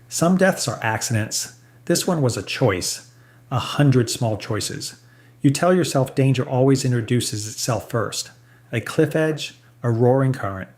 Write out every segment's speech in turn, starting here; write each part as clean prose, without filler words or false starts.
Some deaths are accidents. This one was a choice. 100 small choices. You tell yourself danger always introduces itself first. A cliff edge, a roaring current,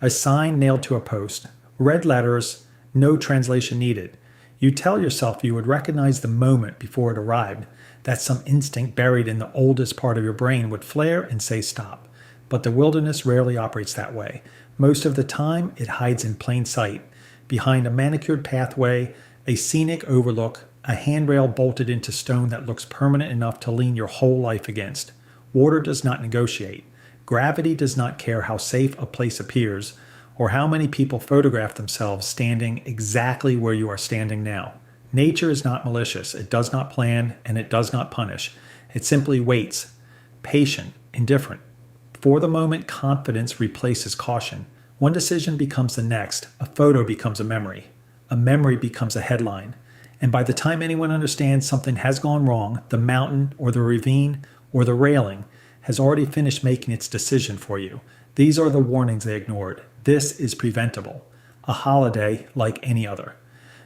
a sign nailed to a post, red letters, no translation needed. You tell yourself you would recognize the moment before it arrived, that some instinct buried in the oldest part of your brain would flare and say stop. But the wilderness rarely operates that way. Most of the time, it hides in plain sight, behind a manicured pathway, a scenic overlook, a handrail bolted into stone that looks permanent enough to lean your whole life against. Water does not negotiate. Gravity does not care how safe a place appears, or how many people photograph themselves standing exactly where you are standing now. Nature is not malicious. It does not plan, and it does not punish. It simply waits, patient, indifferent. For the moment, confidence replaces caution. One decision becomes the next. A photo becomes a memory. A memory becomes a headline. And by the time anyone understands something has gone wrong, the mountain or the ravine or the railing has already finished making its decision for you. These are the warnings they ignored. This is preventable. A holiday like any other.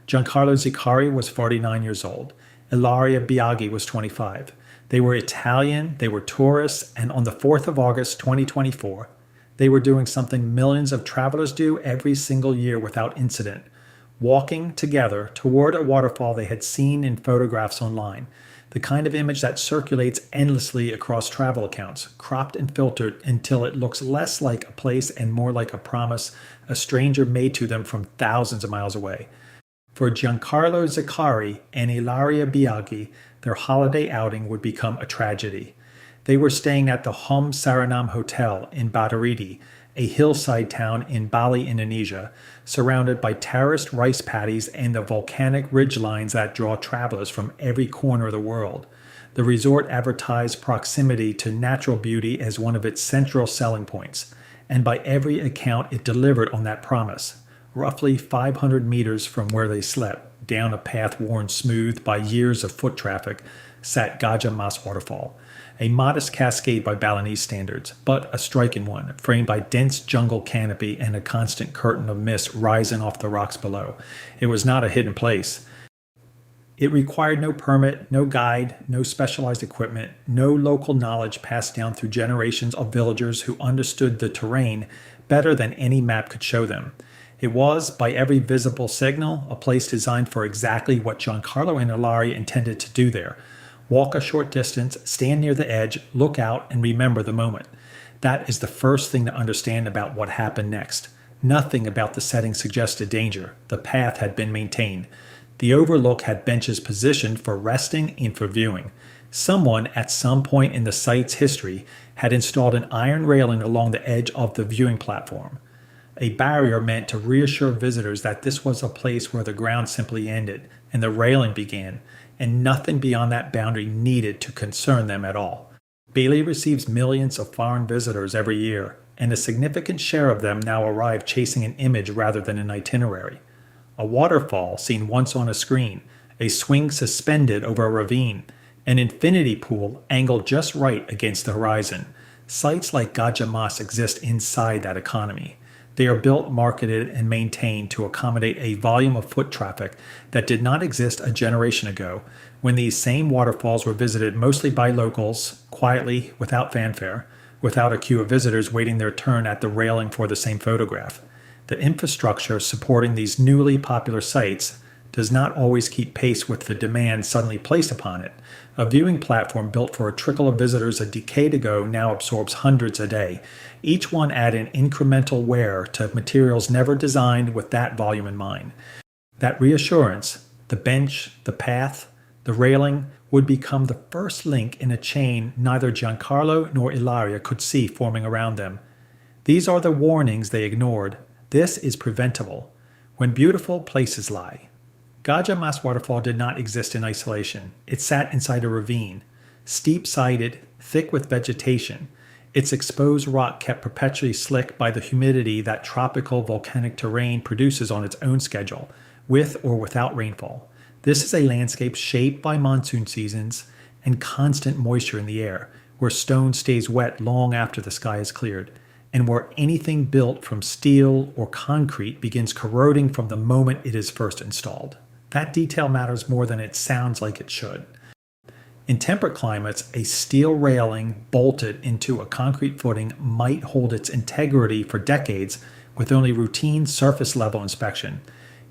Giancarlo Ziccari was 49 years old. Ilaria Biaggi was 25. They were Italian, they were tourists, and on the 4th of August 2024, they were doing something millions of travelers do every single year without incident, walking together toward a waterfall they had seen in photographs online, the kind of image that circulates endlessly across travel accounts, cropped and filtered until it looks less like a place and more like a promise a stranger made to them from thousands of miles away. For Giancarlo Ziccari and Ilaria Biaggi, their holiday outing would become a tragedy. They were staying at the Hum Saranam Hotel in Badaridi, a hillside town in Bali, Indonesia, surrounded by terraced rice paddies and the volcanic ridgelines that draw travelers from every corner of the world. The resort advertised proximity to natural beauty as one of its central selling points, and by every account it delivered on that promise. Roughly 500 meters from where they slept, down a path worn smooth by years of foot traffic, sat Gajah Mas Waterfall, a modest cascade by Balinese standards, but a striking one, framed by dense jungle canopy and a constant curtain of mist rising off the rocks below. It was not a hidden place. It required no permit, no guide, no specialized equipment, no local knowledge passed down through generations of villagers who understood the terrain better than any map could show them. It was, by every visible signal, a place designed for exactly what Giancarlo and Ilaria intended to do there. Walk a short distance, stand near the edge, look out, and remember the moment. That is the first thing to understand about what happened next. Nothing about the setting suggested danger. The path had been maintained. The overlook had benches positioned for resting and for viewing. Someone, at some point in the site's history, had installed an iron railing along the edge of the viewing platform. A barrier meant to reassure visitors that this was a place where the ground simply ended and the railing began, and nothing beyond that boundary needed to concern them at all. Bali receives millions of foreign visitors every year, and a significant share of them now arrive chasing an image rather than an itinerary. A waterfall seen once on a screen, a swing suspended over a ravine, an infinity pool angled just right against the horizon. Sites like Gajah Mas exist inside that economy. They are built, marketed, and maintained to accommodate a volume of foot traffic that did not exist a generation ago, when these same waterfalls were visited mostly by locals, quietly, without fanfare, without a queue of visitors waiting their turn at the railing for the same photograph. The infrastructure supporting these newly popular sites does not always keep pace with the demand suddenly placed upon it. A viewing platform built for a trickle of visitors a decade ago now absorbs hundreds a day, each one adding incremental wear to materials never designed with that volume in mind. That reassurance, the bench, the path, the railing, would become the first link in a chain neither Giancarlo nor Ilaria could see forming around them. These are the warnings they ignored. This is preventable. When beautiful places lie. Gajah Mas Waterfall did not exist in isolation. It sat inside a ravine, steep-sided, thick with vegetation. Its exposed rock kept perpetually slick by the humidity that tropical volcanic terrain produces on its own schedule, with or without rainfall. This is a landscape shaped by monsoon seasons and constant moisture in the air, where stone stays wet long after the sky is cleared. and where anything built from steel or concrete begins corroding from the moment it is first installed. That detail matters more than it sounds like it should. In temperate climates, a steel railing bolted into a concrete footing might hold its integrity for decades with only routine surface level inspection.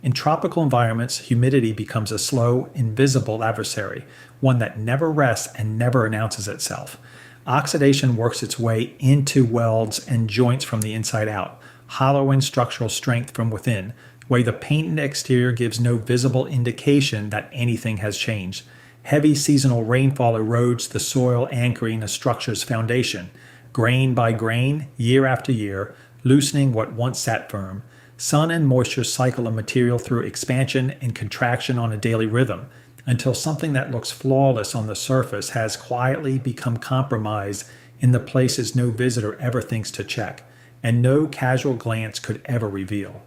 In tropical environments, humidity becomes a slow, invisible adversary, one that never rests and never announces itself. Oxidation works its way into welds and joints from the inside out, hollowing structural strength from within, where the painted exterior gives no visible indication that anything has changed. Heavy seasonal rainfall erodes the soil anchoring a structure's foundation, grain by grain, year after year, loosening what once sat firm. Sun and moisture cycle a material through expansion and contraction on a daily rhythm, until something that looks flawless on the surface has quietly become compromised in the places no visitor ever thinks to check, and no casual glance could ever reveal.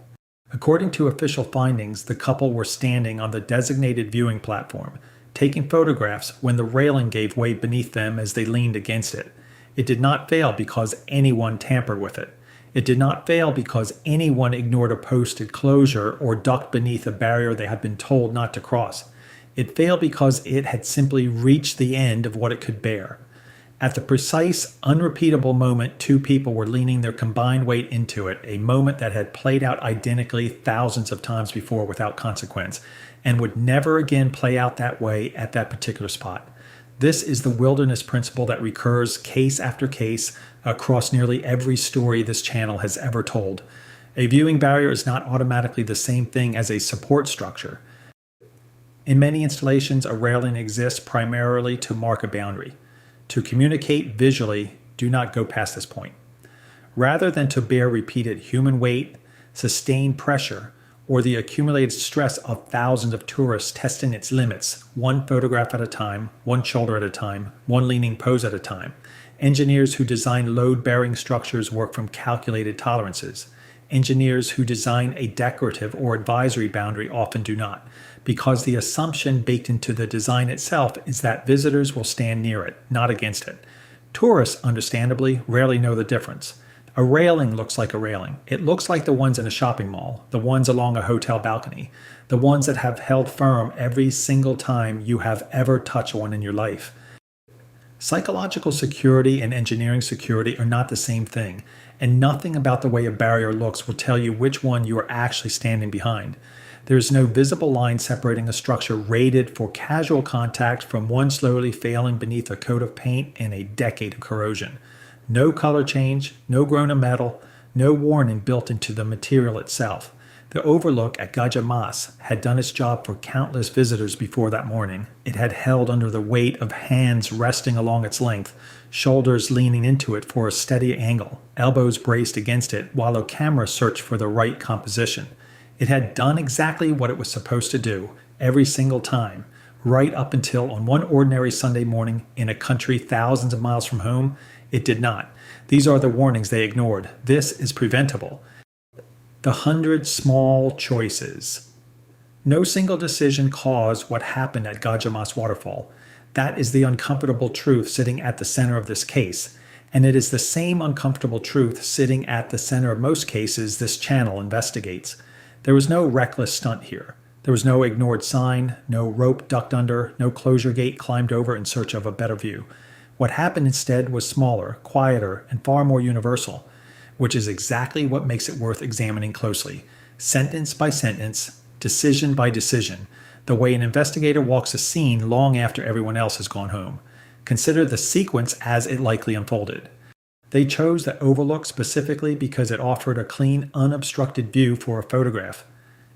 According to official findings, the couple were standing on the designated viewing platform, taking photographs when the railing gave way beneath them as they leaned against it. It did not fail because anyone tampered with it. It did not fail because anyone ignored a posted closure or ducked beneath a barrier they had been told not to cross. It failed because it had simply reached the end of what it could bear. At the precise, unrepeatable moment two people were leaning their combined weight into it, a moment that had played out identically thousands of times before without consequence, and would never again play out that way at that particular spot. This is the wilderness principle that recurs case after case across nearly every story this channel has ever told. A viewing barrier is not automatically the same thing as a support structure. In many installations, a railing exists primarily to mark a boundary. To communicate visually, do not go past this point. Rather than to bear repeated human weight, sustained pressure, or the accumulated stress of thousands of tourists testing its limits, one photograph at a time, one shoulder at a time, one leaning pose at a time. Engineers who design load-bearing structures work from calculated tolerances. Engineers who design a decorative or advisory boundary often do not, because the assumption baked into the design itself is that visitors will stand near it, not against it. Tourists, understandably, rarely know the difference. A railing looks like a railing. It looks like the ones in a shopping mall, the ones along a hotel balcony, the ones that have held firm every single time you have ever touched one in your life. Psychological security and engineering security are not the same thing, and nothing about the way a barrier looks will tell you which one you are actually standing behind. There is no visible line separating a structure rated for casual contact from one slowly failing beneath a coat of paint and a decade of corrosion. No color change, no grain of metal, no warning built into the material itself. The overlook at Gajah Mas had done its job for countless visitors before that morning. It had held under the weight of hands resting along its length, shoulders leaning into it for a steady angle, elbows braced against it while a camera searched for the right composition. It had done exactly what it was supposed to do, every single time, right up until on one ordinary Sunday morning in a country thousands of miles from home, it did not. These are the warnings they ignored. This is preventable. The 100 small choices. No single decision caused what happened at Gajah Mas Waterfall. That is the uncomfortable truth sitting at the center of this case. And it is the same uncomfortable truth sitting at the center of most cases this channel investigates. There was no reckless stunt here. There was no ignored sign, no rope ducked under, no closure gate climbed over in search of a better view. What happened instead was smaller, quieter, and far more universal, which is exactly what makes it worth examining closely, sentence by sentence, decision by decision, the way an investigator walks a scene long after everyone else has gone home. Consider the sequence as it likely unfolded. They chose the overlook specifically because it offered a clean, unobstructed view for a photograph,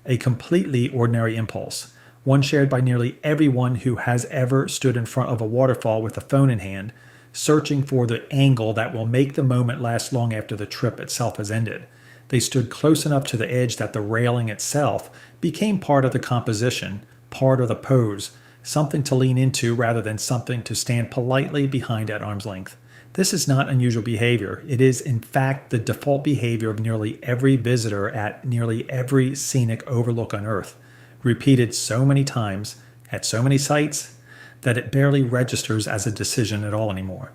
a completely ordinary impulse, one shared by nearly everyone who has ever stood in front of a waterfall with a phone in hand, searching for the angle that will make the moment last long after the trip itself has ended. They stood close enough to the edge that the railing itself became part of the composition, part of the pose, something to lean into rather than something to stand politely behind at arm's length. This is not unusual behavior. It is, in fact, the default behavior of nearly every visitor at nearly every scenic overlook on Earth, repeated so many times, at so many sites, that it barely registers as a decision at all anymore.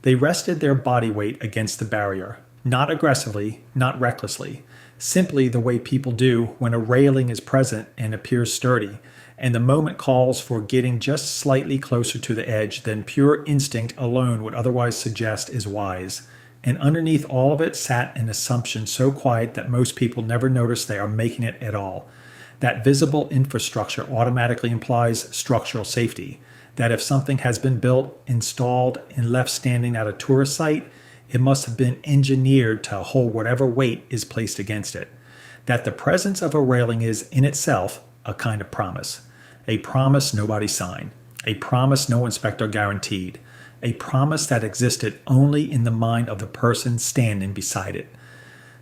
They rested their body weight against the barrier, Not aggressively, not recklessly. Simply the way people do when a railing is present and appears sturdy, and the moment calls for getting just slightly closer to the edge than pure instinct alone would otherwise suggest is wise. And underneath all of it sat an assumption so quiet that most people never notice they are making it at all. That visible infrastructure automatically implies structural safety. That if something has been built, installed, and left standing at a tourist site, it must have been engineered to hold whatever weight is placed against it. That the presence of a railing is, in itself, a kind of promise. A promise nobody signed. A promise no inspector guaranteed. A promise that existed only in the mind of the person standing beside it.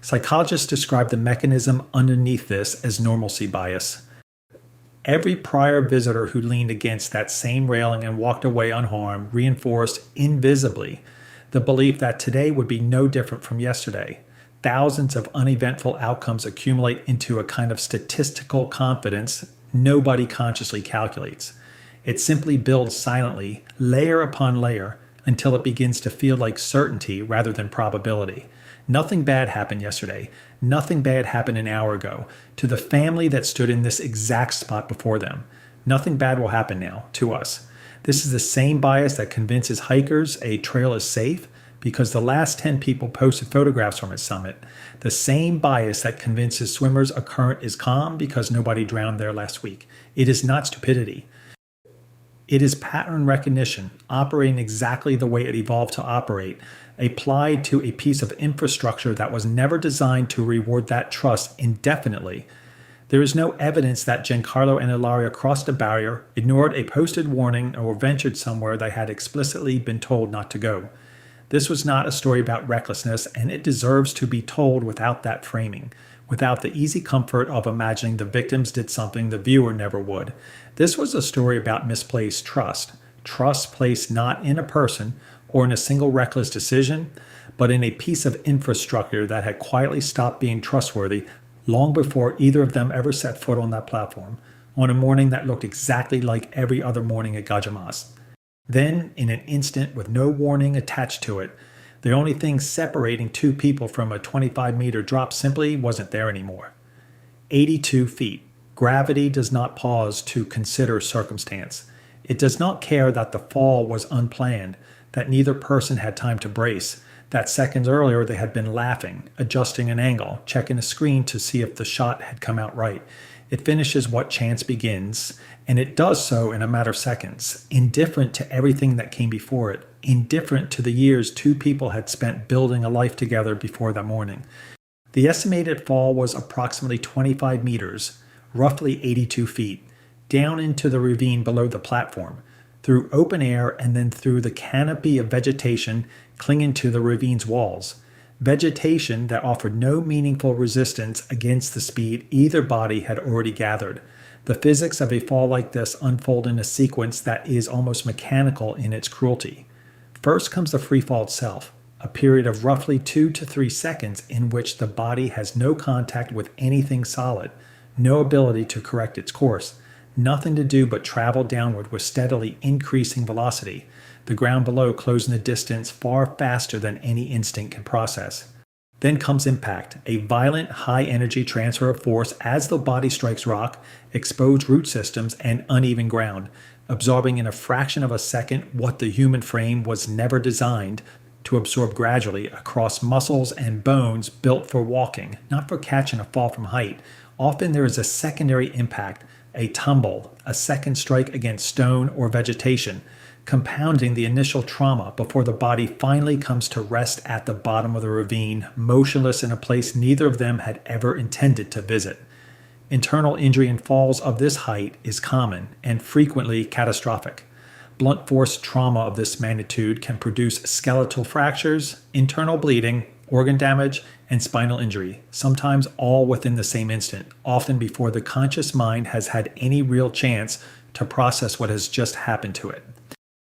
Psychologists describe the mechanism underneath this as normalcy bias. Every prior visitor who leaned against that same railing and walked away unharmed reinforced invisibly the belief that today would be no different from yesterday. Thousands of uneventful outcomes accumulate into a kind of statistical confidence nobody consciously calculates. It simply builds silently, layer upon layer, until it begins to feel like certainty rather than probability. Nothing bad happened yesterday. Nothing bad happened an hour ago to the family that stood in this exact spot before them. Nothing bad will happen now to us. This is the same bias that convinces hikers a trail is safe because the last 10 people posted photographs from its summit. The same bias that convinces swimmers a current is calm because nobody drowned there last week. It is not stupidity. It is pattern recognition, operating exactly the way it evolved to operate, applied to a piece of infrastructure that was never designed to reward that trust indefinitely. There is no evidence that Giancarlo and Ilaria crossed a barrier, ignored a posted warning, or ventured somewhere they had explicitly been told not to go. This was not a story about recklessness, and it deserves to be told without that framing, without the easy comfort of imagining the victims did something the viewer never would. This was a story about misplaced trust. Trust placed not in a person or in a single reckless decision, but in a piece of infrastructure that had quietly stopped being trustworthy long before either of them ever set foot on that platform, on a morning that looked exactly like every other morning at Gajamas. Then, in an instant with no warning attached to it, the only thing separating two people from a 25-meter drop simply wasn't there anymore. 82 feet. Gravity does not pause to consider circumstance. It does not care that the fall was unplanned, that neither person had time to brace, that seconds earlier they had been laughing, adjusting an angle, checking a screen to see if the shot had come out right. It finishes what chance begins, and it does so in a matter of seconds, indifferent to everything that came before it, indifferent to the years two people had spent building a life together before that morning. The estimated fall was approximately 25 meters, roughly 82 feet, down into the ravine below the platform, through open air and then through the canopy of vegetation clinging to the ravine's walls. Vegetation that offered no meaningful resistance against the speed either body had already gathered. The physics of a fall like this unfold in a sequence that is almost mechanical in its cruelty. First comes the free fall itself, a period of roughly 2 to 3 seconds in which the body has no contact with anything solid, no ability to correct its course, nothing to do but travel downward with steadily increasing velocity, the ground below closing the distance far faster than any instinct can process. Then comes impact, a violent, high-energy transfer of force as the body strikes rock, exposed root systems, and uneven ground, absorbing in a fraction of a second what the human frame was never designed to absorb gradually across muscles and bones built for walking, not for catching a fall from height. Often there is a secondary impact, a tumble, a second strike against stone or vegetation, compounding the initial trauma before the body finally comes to rest at the bottom of the ravine, motionless in a place neither of them had ever intended to visit. Internal injury in falls of this height is common and frequently catastrophic. Blunt force trauma of this magnitude can produce skeletal fractures, internal bleeding, organ damage, and spinal injury, sometimes all within the same instant, often before the conscious mind has had any real chance to process what has just happened to it.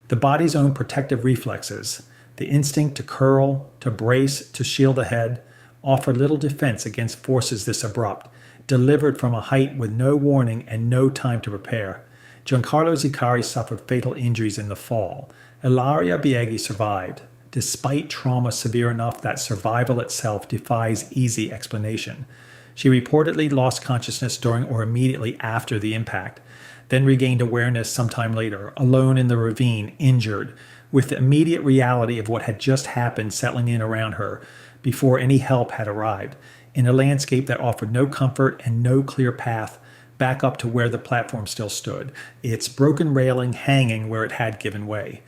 The body's own protective reflexes, the instinct to curl, to brace, to shield the head, offer little defense against forces this abrupt, delivered from a height with no warning and no time to prepare. Giancarlo Zicari suffered fatal injuries in the fall. Ilaria Biaggi survived. despite trauma severe enough that survival itself defies easy explanation. She reportedly lost consciousness during or immediately after the impact, then regained awareness sometime later, alone in the ravine, injured, with the immediate reality of what had just happened settling in around her before any help had arrived, in a landscape that offered no comfort and no clear path back up to where the platform still stood, its broken railing hanging where it had given way.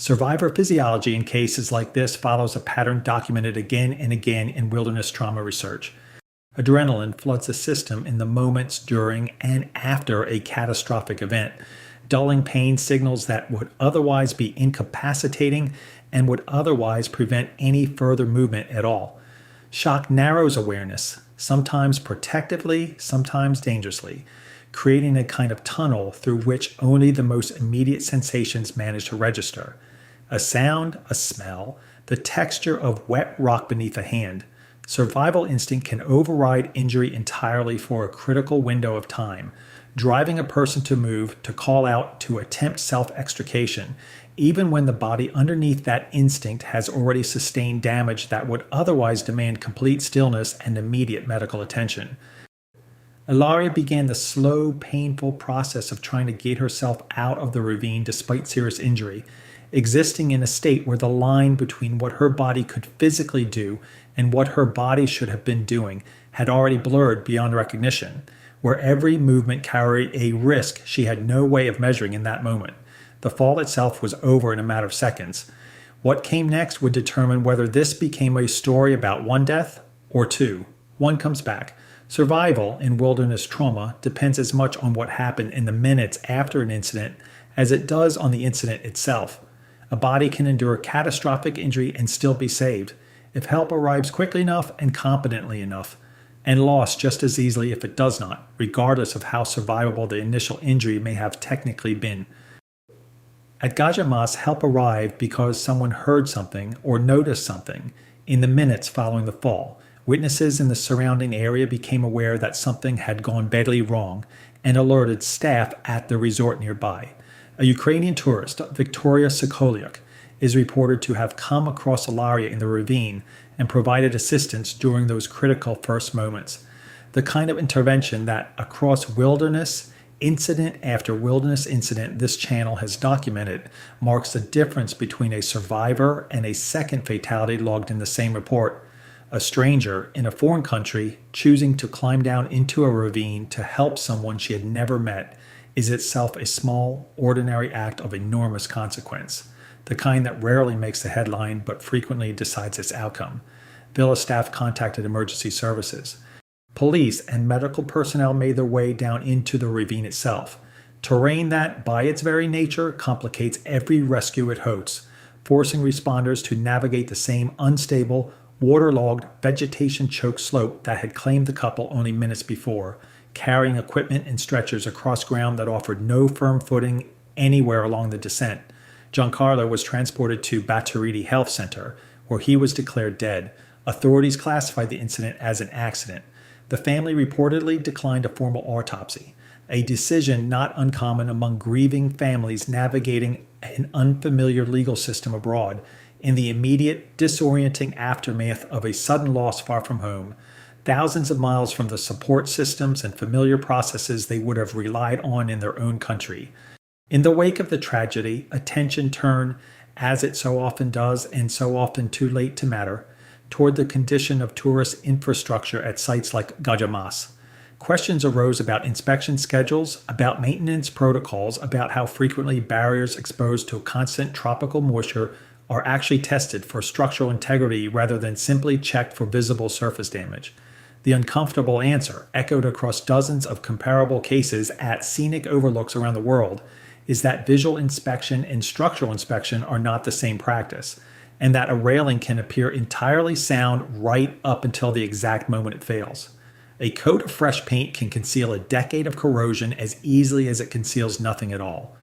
Survivor physiology in cases like this follows a pattern documented again and again in wilderness trauma research. Adrenaline floods the system in the moments during and after a catastrophic event, dulling pain signals that would otherwise be incapacitating and would otherwise prevent any further movement at all. Shock narrows awareness, sometimes protectively, sometimes dangerously, creating a kind of tunnel through which only the most immediate sensations manage to register. A sound, a smell, the texture of wet rock beneath a hand. Survival instinct can override injury entirely for a critical window of time, driving a person to move, to call out, to attempt self-extrication, even when the body underneath that instinct has already sustained damage that would otherwise demand complete stillness and immediate medical attention. Ilaria began the slow, painful process of trying to get herself out of the ravine despite serious injury, existing in a state where the line between what her body could physically do and what her body should have been doing had already blurred beyond recognition, where every movement carried a risk she had no way of measuring in that moment. The fall itself was over in a matter of seconds. What came next would determine whether this became a story about one death or two. One comes back. Survival in wilderness trauma depends as much on what happened in the minutes after an incident as it does on the incident itself. A body can endure catastrophic injury and still be saved, if help arrives quickly enough and competently enough, and lost just as easily if it does not, regardless of how survivable the initial injury may have technically been. At Gajah Mas, help arrived because someone heard something or noticed something in the minutes following the fall. Witnesses in the surrounding area became aware that something had gone badly wrong and alerted staff at the resort nearby. A Ukrainian tourist, Victoria Sokoliuk, is reported to have come across Ilaria in the ravine and provided assistance during those critical first moments. The kind of intervention that, across wilderness incident after wilderness incident this channel has documented, marks the difference between a survivor and a second fatality logged in the same report. A stranger in a foreign country choosing to climb down into a ravine to help someone she had never met is itself a small, ordinary act of enormous consequence, the kind that rarely makes the headline but frequently decides its outcome. Villa staff contacted emergency services. Police and medical personnel made their way down into the ravine itself, terrain that, by its very nature, complicates every rescue it hosts, forcing responders to navigate the same unstable, waterlogged, vegetation-choked slope that had claimed the couple only minutes before, carrying equipment and stretchers across ground that offered no firm footing anywhere along the descent. Giancarlo was transported to Baturiti Health Center, where he was declared dead. Authorities classified the incident as an accident. The family reportedly declined a formal autopsy, a decision not uncommon among grieving families navigating an unfamiliar legal system abroad in the immediate, disorienting aftermath of a sudden loss far from home, thousands of miles from the support systems and familiar processes they would have relied on in their own country. In the wake of the tragedy, attention turned, as it so often does and so often too late to matter, toward the condition of tourist infrastructure at sites like Gajah Mas. Questions arose about inspection schedules, about maintenance protocols, about how frequently barriers exposed to constant tropical moisture are actually tested for structural integrity rather than simply checked for visible surface damage. The uncomfortable answer, echoed across dozens of comparable cases at scenic overlooks around the world, is that visual inspection and structural inspection are not the same practice, and that a railing can appear entirely sound right up until the exact moment it fails. A coat of fresh paint can conceal a decade of corrosion as easily as it conceals nothing at all.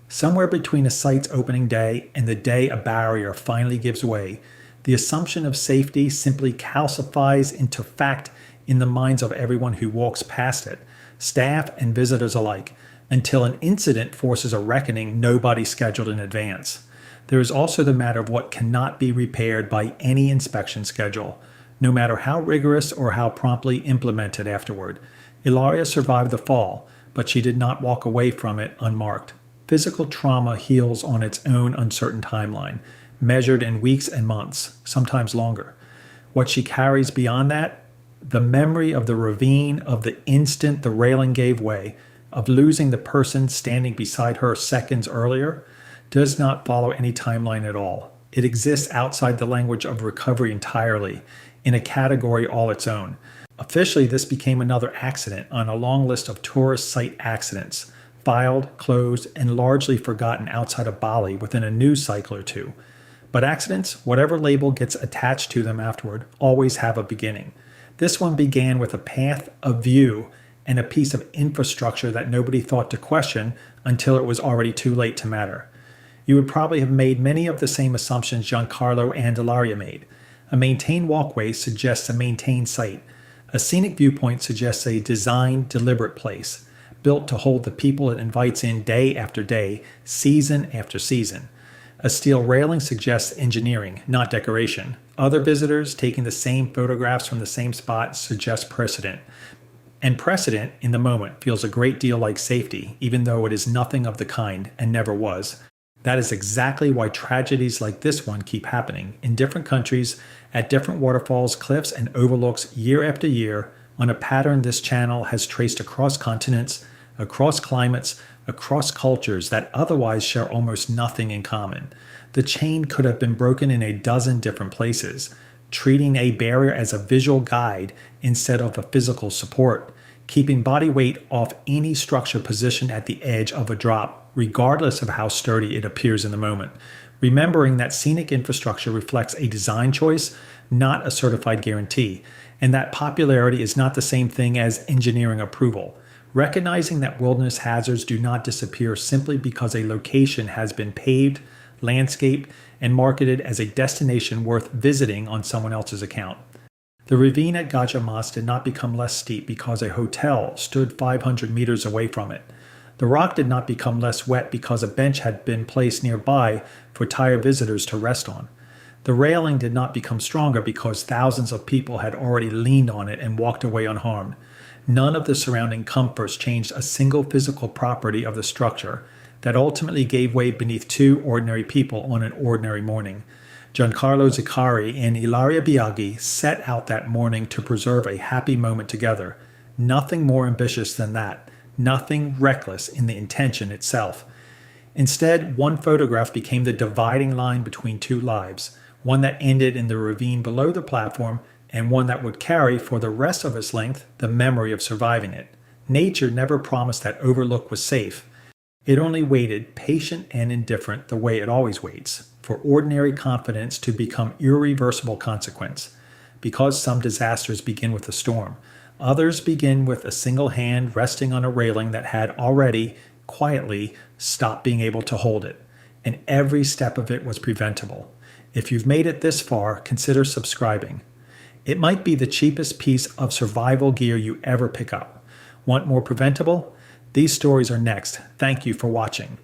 Somewhere between a site's opening day and the day a barrier finally gives way, the assumption of safety simply calcifies into fact in the minds of everyone who walks past it, staff and visitors alike, until an incident forces a reckoning nobody scheduled in advance. There is also the matter of what cannot be repaired by any inspection schedule, no matter how rigorous or how promptly implemented afterward. Ilaria survived the fall, but she did not walk away from it unmarked. Physical trauma heals on its own uncertain timeline, measured in weeks and months, sometimes longer. What she carries beyond that, the memory of the ravine, of the instant the railing gave way, of losing the person standing beside her seconds earlier, does not follow any timeline at all. It exists outside the language of recovery entirely, in a category all its own. Officially, this became another accident on a long list of tourist site accidents, filed, closed, and largely forgotten outside of Bali within a news cycle or two. But accidents, whatever label gets attached to them afterward, always have a beginning. This one began with a path of view and a piece of infrastructure that nobody thought to question until it was already too late to matter. You would probably have made many of the same assumptions Giancarlo and Ilaria made. A maintained walkway suggests a maintained site. A scenic viewpoint suggests a designed, deliberate place, built to hold the people it invites in day after day, season after season. A steel railing suggests engineering, not decoration. Other visitors taking the same photographs from the same spot suggest precedent. And precedent, in the moment, feels a great deal like safety, even though it is nothing of the kind and never was. That is exactly why tragedies like this one keep happening in different countries, at different waterfalls, cliffs, and overlooks year after year, on a pattern this channel has traced across continents, across climates, across cultures that otherwise share almost nothing in common. The chain could have been broken in a dozen different places, treating a barrier as a visual guide instead of a physical support, keeping body weight off any structure positioned at the edge of a drop, regardless of how sturdy it appears in the moment. Remembering that scenic infrastructure reflects a design choice, not a certified guarantee, and that popularity is not the same thing as engineering approval. Recognizing that wilderness hazards do not disappear simply because a location has been paved, landscaped, and marketed as a destination worth visiting on someone else's account. The ravine at Gajah Mas did not become less steep because a hotel stood 500 meters away from it. The rock did not become less wet because a bench had been placed nearby for tired visitors to rest on. The railing did not become stronger because thousands of people had already leaned on it and walked away unharmed. None of the surrounding comforts changed a single physical property of the structure that ultimately gave way beneath two ordinary people on an ordinary morning. Giancarlo Ziccari and Ilaria Biaggi set out that morning to preserve a happy moment together. Nothing more ambitious than that. Nothing reckless in the intention itself. Instead, one photograph became the dividing line between two lives, one that ended in the ravine below the platform and one that would carry for the rest of its length the memory of surviving it. Nature never promised that overlook was safe. It only waited, patient and indifferent the way it always waits, for ordinary confidence to become irreversible consequence. Because some disasters begin with a storm, others begin with a single hand resting on a railing that had already, quietly, stopped being able to hold it. And every step of it was preventable. If you've made it this far, consider subscribing. It might be the cheapest piece of survival gear you ever pick up. Want more preventable? These stories are next. Thank you for watching.